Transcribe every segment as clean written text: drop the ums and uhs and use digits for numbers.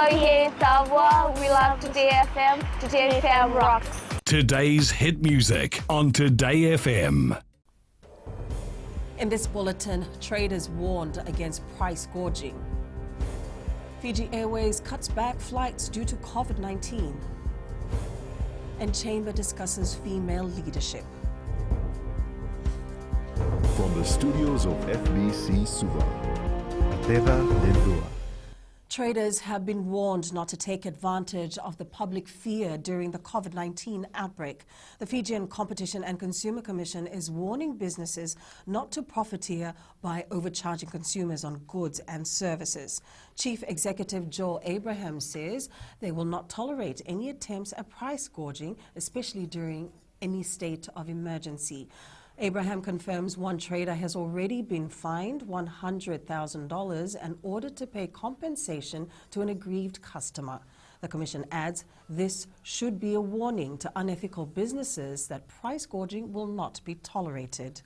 Soyez ta voix. We love Today FM. Today FM rocks. Today's hit music on Today FM. In this bulletin, traders warned against price gouging. Fiji Airways cuts back flights due to COVID-19. And Chamber discusses female leadership. From the studios of FBC Suva, Ateva Lindua. Traders have been warned not to take advantage of the public fear during the COVID-19 outbreak. The Fijian Competition and Consumer Commission is warning businesses not to profiteer by overcharging consumers on goods and services. Chief Executive Joel Abraham says they will not tolerate any attempts at price gouging, especially during any state of emergency. Abraham confirms one trader has already been fined $100,000 and ordered to pay compensation to an aggrieved customer. The Commission adds this should be a warning to unethical businesses that price gouging will not be tolerated.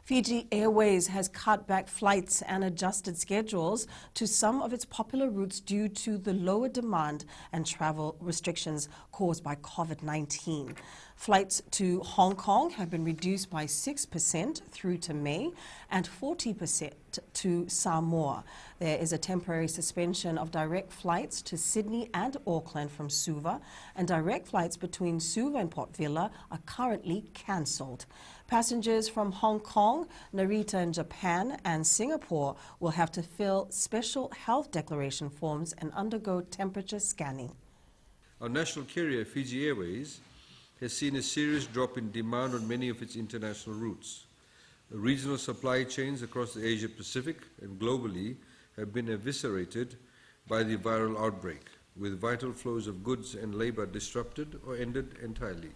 Fiji Airways has cut back flights and adjusted schedules to some of its popular routes due to the lower demand and travel restrictions caused by COVID-19. Flights to Hong Kong have been reduced by 6% through to May and 40% to Samoa. There is a temporary suspension of direct flights to Sydney and Auckland from Suva, and direct flights between Suva and Port Vila are currently cancelled. Passengers from Hong Kong, Narita in Japan and Singapore will have to fill special health declaration forms and undergo temperature scanning. Our national carrier, Fiji Airways, has seen a serious drop in demand on many of its international routes. The regional supply chains across the Asia-Pacific and globally have been eviscerated by the viral outbreak, with vital flows of goods and labor disrupted or ended entirely.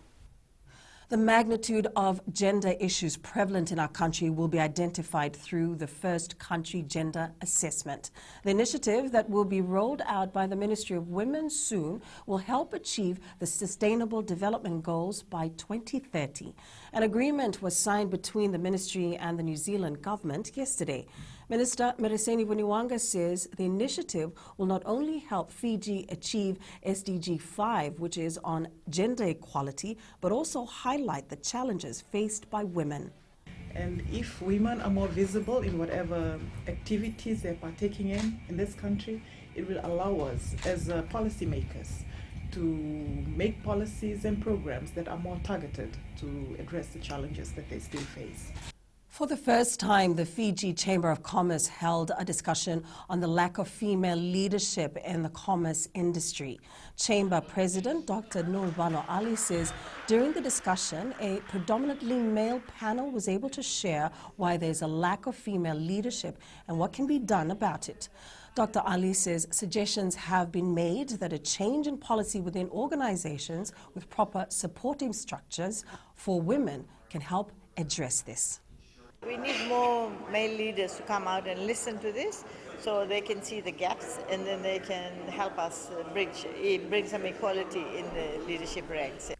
The magnitude of gender issues prevalent in our country will be identified through the First Country Gender Assessment. The initiative that will be rolled out by the Ministry of Women soon will help achieve the Sustainable Development Goals by 2030. An agreement was signed between the Ministry and the New Zealand government yesterday. Minister Mereseni Vuniwanga says the initiative will not only help Fiji achieve SDG 5, which is on gender equality, but also highlight the challenges faced by women. And if women are more visible in whatever activities they're partaking in this country, it will allow us as policymakers to make policies and programs that are more targeted to address the challenges that they still face. For the first time, the Fiji Chamber of Commerce held a discussion on the lack of female leadership in the commerce industry. Chamber President Dr. Nurbano Ali says during the discussion, a predominantly male panel was able to share why there's a lack of female leadership and what can be done about it. Dr. Ali says suggestions have been made that a change in policy within organizations with proper supporting structures for women can help address this. We need more male leaders to come out and listen to this so they can see the gaps and then they can help us bring some equality in the leadership ranks.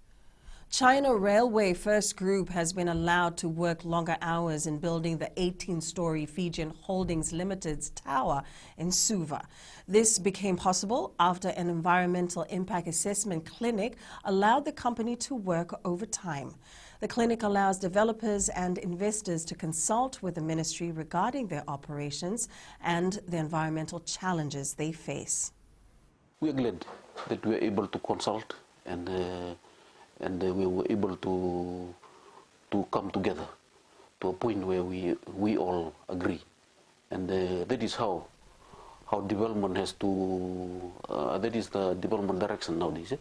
China Railway First Group has been allowed to work longer hours in building the 18-story Fijian Holdings Limited's tower in Suva. This became possible after an environmental impact assessment clinic allowed the company to work overtime. The clinic allows developers and investors to consult with the ministry regarding their operations and the environmental challenges they face. We are glad that we are able to consult and we were able to come together to a point where we all agree, and that is how development has to. That is the development direction nowadays.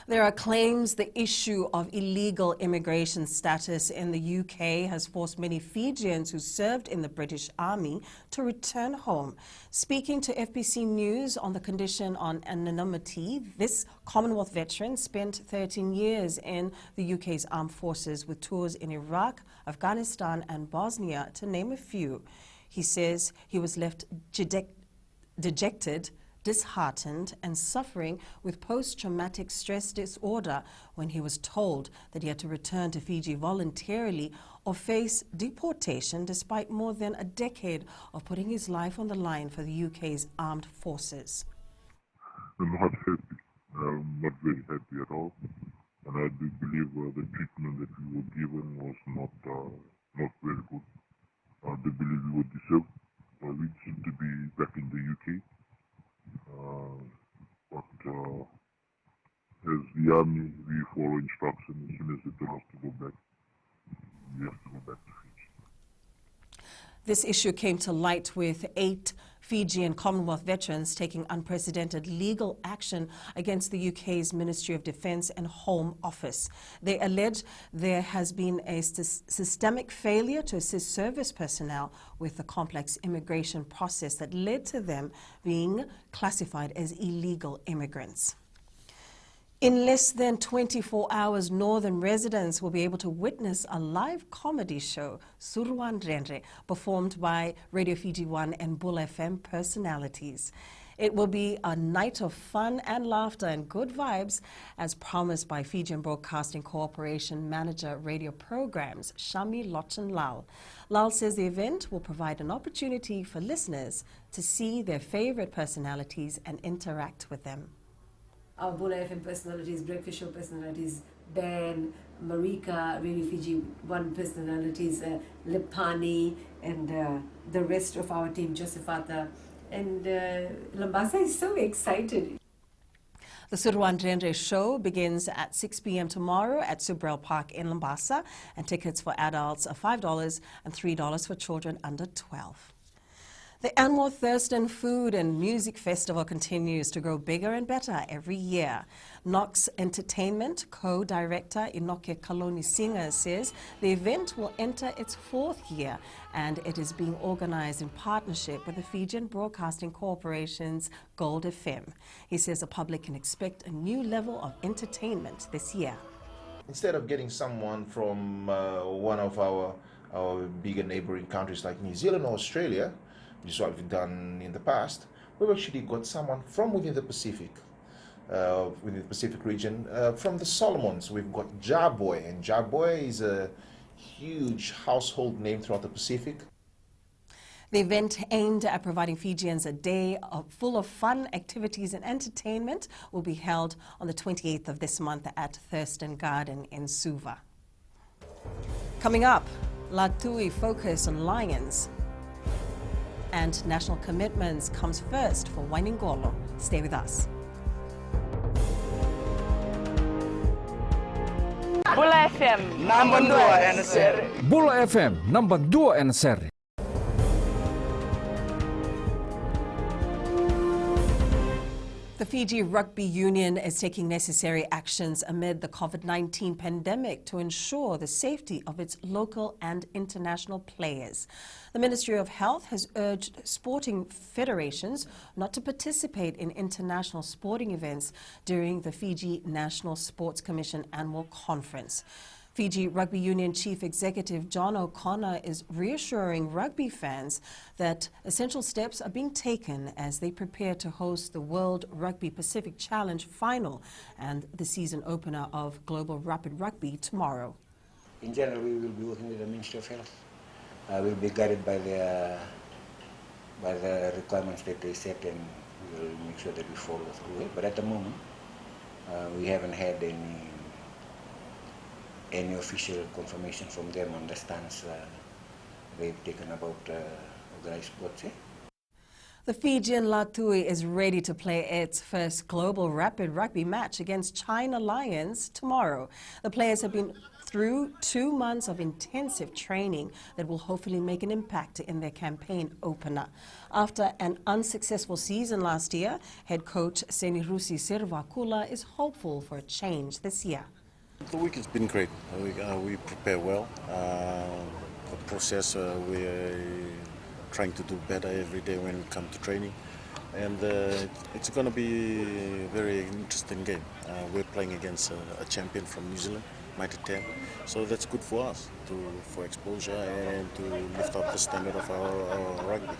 There are claims the issue of illegal immigration status in the UK has forced many Fijians who served in the British Army to return home. Speaking to FBC News on the condition on anonymity, this Commonwealth veteran spent 13 years in the UK's armed forces with tours in Iraq, Afghanistan and Bosnia, to name a few. He says he was left dejected, disheartened and suffering with post-traumatic stress disorder when he was told that he had to return to Fiji voluntarily or face deportation despite more than a decade of putting his life on the line for the UK's armed forces. I'm not happy. I'm not very happy at all. And I do believe the treatment that we were given was not very good. I do believe we were deserved. We deserve to be back in the UK. But as the army, we follow instructions. As soon as they tell us to go back, we have to go back to Fiji. This issue came to light with 8 Fijian Commonwealth veterans taking unprecedented legal action against the UK's Ministry of Defence and Home Office. They allege there has been a systemic failure to assist service personnel with the complex immigration process that led to them being classified as illegal immigrants. In less than 24 hours, Northern residents will be able to witness a live comedy show, Suruan Renre, performed by Radio Fiji 1 and Bull FM personalities. It will be a night of fun and laughter and good vibes, as promised by Fijian Broadcasting Corporation Manager Radio Programs, Shami Lochan Lal. Lal says the event will provide an opportunity for listeners to see their favorite personalities and interact with them. Our Bull FM personalities, Breakfast Show personalities, Ben, Marika, Radio Fiji 1 personalities, Lipani, and the rest of our team, Josefata. And Lambasa is so excited. The Suruan Renre show begins at 6 p.m. tomorrow at Subrel Park in Lambasa, and tickets for adults are $5 and $3 for children under 12. The Annual Thurston Food and Music Festival continues to grow bigger and better every year. Knox Entertainment co-director Inoke Kaloni Singer says the event will enter its 4th year, and it is being organized in partnership with the Fijian Broadcasting Corporation's Gold FM. He says the public can expect a new level of entertainment this year. Instead of getting someone from one of our bigger neighboring countries like New Zealand or Australia, which is what we've done in the past, we've actually got someone from within the Pacific region. From the Solomons, we've got Jaboy, and Jaboy is a huge household name throughout the Pacific. The event, aimed at providing Fijians a day full of fun, activities and entertainment, will be held on the 28th of this month at Thurston Garden in Suva. Coming up, Latui focus on lions. And national commitments comes first for Wainingolo. Stay with us. Bull FM, number 2 and seri. Bull FM, number 2 and seri. The Fiji Rugby Union is taking necessary actions amid the COVID-19 pandemic to ensure the safety of its local and international players. The Ministry of Health has urged sporting federations not to participate in international sporting events during the Fiji National Sports Commission annual conference. Fiji Rugby Union Chief Executive John O'Connor is reassuring rugby fans that essential steps are being taken as they prepare to host the World Rugby Pacific Challenge final and the season opener of Global Rapid Rugby tomorrow. In general, we will be working with the Ministry of Health. We'll be guided by the requirements that they set, and we'll make sure that we follow through it. But at the moment, we haven't had any official confirmation from them on the stance they've taken about organized sports. The Fijian Latui is ready to play its first global rapid rugby match against China Lions tomorrow. The players have been through 2 months of intensive training that will hopefully make an impact in their campaign opener. After an unsuccessful season last year, head coach Senirusi Sirvakula is hopeful for a change this year. The week has been great. We prepare well. The process, we're trying to do better every day when we come to training. And it's going to be a very interesting game. We're playing against a champion from New Zealand, Mighty 10. So that's good for us, for exposure and to lift up the standard of our rugby.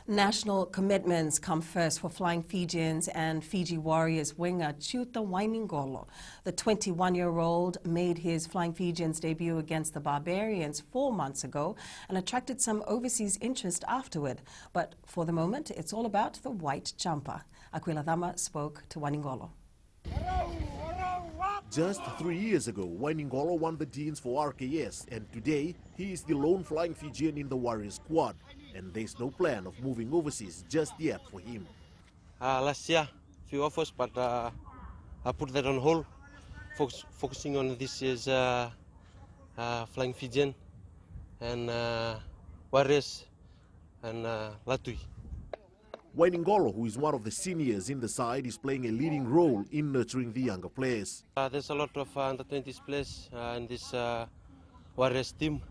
National commitments come first for Flying Fijians and Fiji Warriors winger Chuta Wainingolo. The 21-year-old made his Flying Fijians debut against the Barbarians 4 months ago and attracted some overseas interest afterward. But for the moment, it's all about the white jumper. Aquila Dama spoke to Wainingolo. Just 3 years ago, Wainingolo won the Deans for RKS, and today he is the lone Flying Fijian in the Warriors squad, and there's no plan of moving overseas just yet for him. Last year, few offers, but I put that on hold, focusing on this year's Flying Fijian and Warriors and Latui. Wainingolo, who is one of the seniors in the side, is playing a leading role in nurturing the younger players. There's a lot of under-20s players in this Warriors team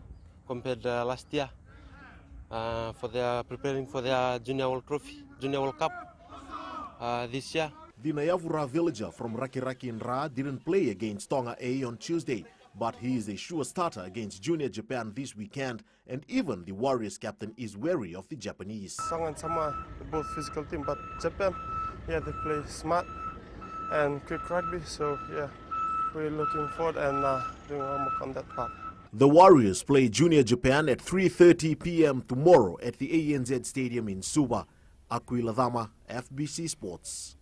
compared to last year. For their preparing for their Junior World Trophy, Junior World Cup this year. The Nayavura villager from Rakiraki in Ra didn't play against Tonga A on Tuesday, but he is a sure starter against Junior Japan this weekend, and even the Warriors captain is wary of the Japanese. Tonga and Samoa, both physical team, but Japan, yeah, they play smart and quick rugby, so yeah, we're looking forward and doing our work on that part. The Warriors play Junior Japan at 3:30 p.m. tomorrow at the ANZ Stadium in Suva. Aquila Dama, FBC Sports.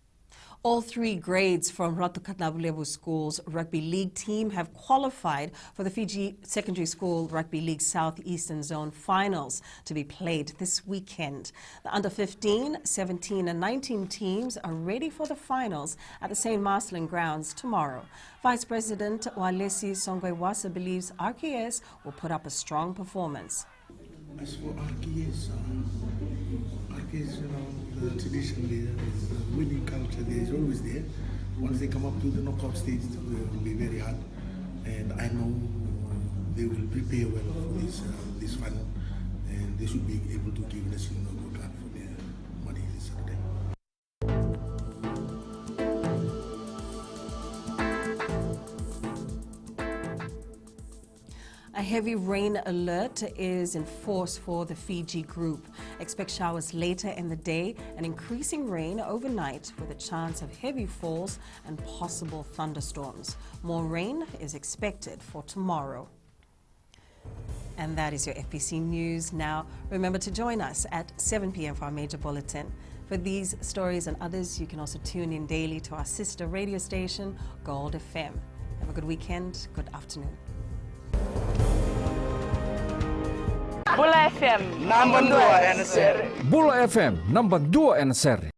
All 3 grades from Ratukanabulevu School's rugby league team have qualified for the Fiji Secondary School Rugby League Southeastern Zone finals to be played this weekend. The under 15, 17 and 19 teams are ready for the finals at the St. Marcelin grounds tomorrow. Vice President Walesi Songwewasa believes RKS will put up a strong performance. As for RKS, traditionally, the winning culture there is always there. Once they come up to the knockout stage, it will be very hard. And I know they will prepare well for this final, and they should be able to give us a good card for their money this Saturday. A heavy rain alert is in force for the Fiji group. Expect showers later in the day and increasing rain overnight with a chance of heavy falls and possible thunderstorms. More rain is expected for tomorrow. And that is your FBC News. Now, remember to join us at 7 p.m. for our major bulletin. For these stories and others, you can also tune in daily to our sister radio station, Gold FM. Have a good weekend. Good afternoon. Bula FM, number 2 NSR. Bula FM, number 2 NSR.